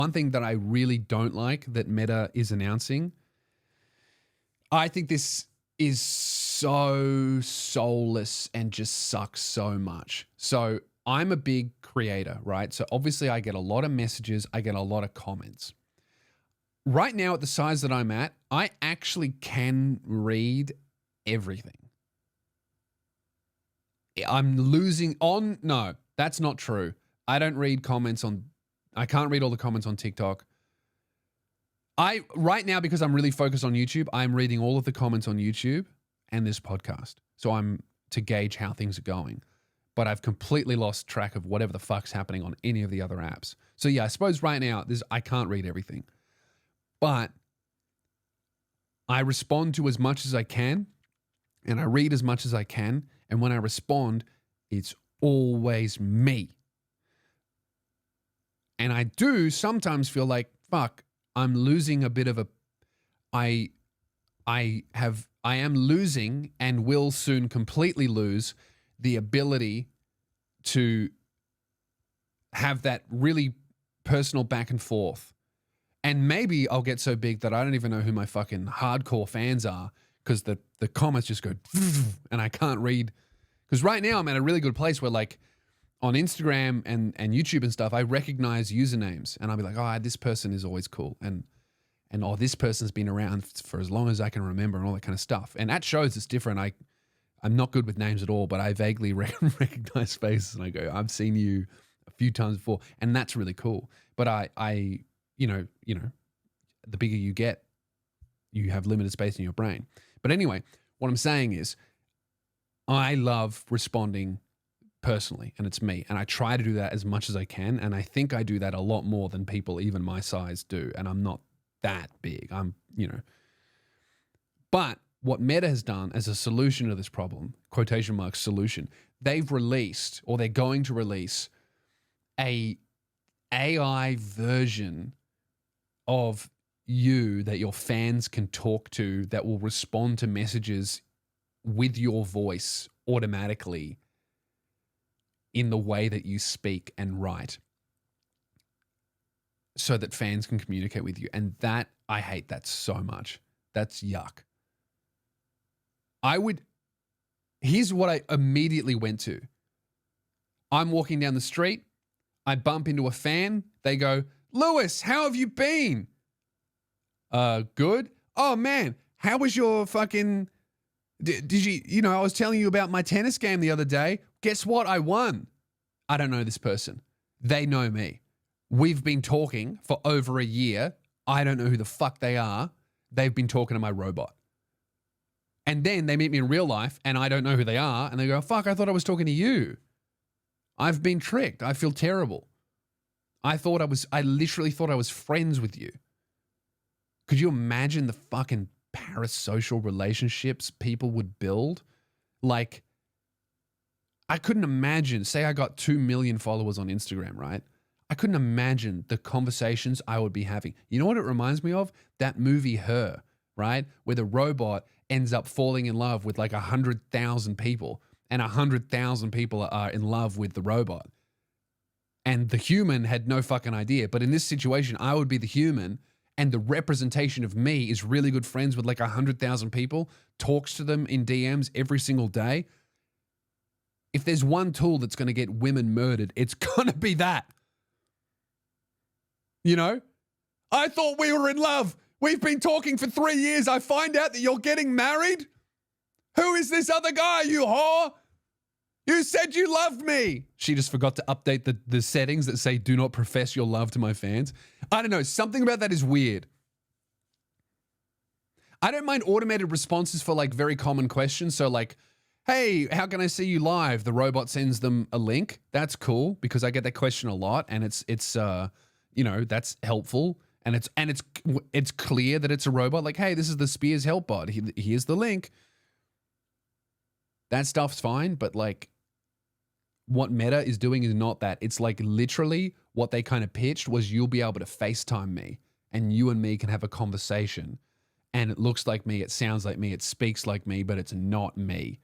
One thing that I really don't like that Meta is announcing, I think this is so soulless and just sucks so much. So I'm a big creator, right? So obviously I get a lot of messages, I get a lot of comments. Right now at the size that I'm at, I actually can read everything. I'm losing on, no, that's not true. I don't read comments on, I can't read all the comments on TikTok. Right now, because I'm really focused on YouTube, I'm reading all of the comments on YouTube and this podcast. So I'm to gauge how things are going. But I've completely lost track of whatever the fuck's happening on any of the other apps. So yeah, I suppose right now, I can't read everything. But I respond to as much as I can and I read as much as I can. And when I respond, it's always me. And I do sometimes feel like, fuck, I'm losing a bit of a, I am losing and will soon completely lose the ability to have that really personal back and forth. And maybe I'll get so big that I don't even know who my fucking hardcore fans are because the comments just go and I can't read. Because right now I'm at a really good place where like on Instagram and YouTube and stuff, I recognize usernames and I'll be like, oh, this person is always cool. And oh, this person's been around for as long as I can remember and all that kind of stuff. And at shows, it's different. I'm not good with names at all, but I vaguely recognize faces and I go, I've seen you a few times before. And that's really cool. But I you know, the bigger you get, you have limited space in your brain. But anyway, what I'm saying is I love responding personally, and it's me. And I try to do that as much as I can. And I think I do that a lot more than people even my size do. And I'm not that big. But what Meta has done as a solution to this problem, quotation marks solution, they've released, or they're going to release, a AI version of you that your fans can talk to that will respond to messages with your voice automatically in the way that you speak and write so that fans can communicate with you. And that, I hate that so much. That's yuck. Here's what I immediately went to. I'm walking down the street. I bump into a fan. They go, Lewis, how have you been? Good. Oh man, how was your fucking, did you, I was telling you about my tennis game the other day. Guess what? I won. I don't know this person. They know me. We've been talking for over a year. I don't know who the fuck they are. They've been talking to my robot. And then they meet me in real life and I don't know who they are. And they go, fuck, I thought I was talking to you. I've been tricked. I feel terrible. I literally thought I was friends with you. Could you imagine the fucking parasocial relationships people would build? Like, I couldn't imagine, say I got 2 million followers on Instagram, right? I couldn't imagine the conversations I would be having. You know what it reminds me of? That movie Her, right? Where the robot ends up falling in love with like 100,000 people and 100,000 people are in love with the robot. And the human had no fucking idea. But in this situation, I would be the human and the representation of me is really good friends with like 100,000 people, talks to them in DMs every single day. If there's one tool that's going to get women murdered, it's going to be that. You know? I thought we were in love. We've been talking for 3 years. I find out that you're getting married. Who is this other guy, you whore? You said you loved me. She just forgot to update the settings that say do not profess your love to my fans. I don't know. Something about that is weird. I don't mind automated responses for like very common questions. So like, hey, how can I see you live? The robot sends them a link. That's cool because I get that question a lot and it's that's helpful. And it's clear that it's a robot. Like, hey, this is the Spears help bot. Here's the link. That stuff's fine, but like what Meta is doing is not that. It's like literally what they kind of pitched was you'll be able to FaceTime me and you and me can have a conversation and it looks like me, it sounds like me, it speaks like me, but it's not me.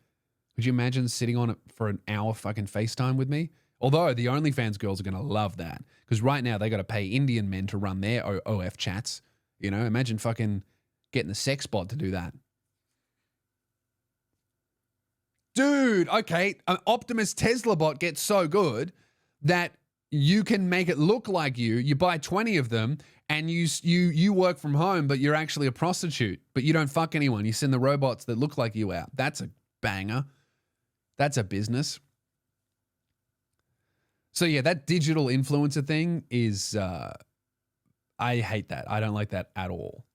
Could you imagine sitting on it for an hour fucking FaceTime with me? Although the OnlyFans girls are going to love that because right now they got to pay Indian men to run their OF chats. You know, imagine fucking getting the sex bot to do that. Dude, okay, an Optimus Tesla bot gets so good that you can make it look like you. You buy 20 of them and you work from home, but you're actually a prostitute, but you don't fuck anyone. You send the robots that look like you out. That's a banger. That's a business. So yeah, that digital influencer thing is, I hate that. I don't like that at all.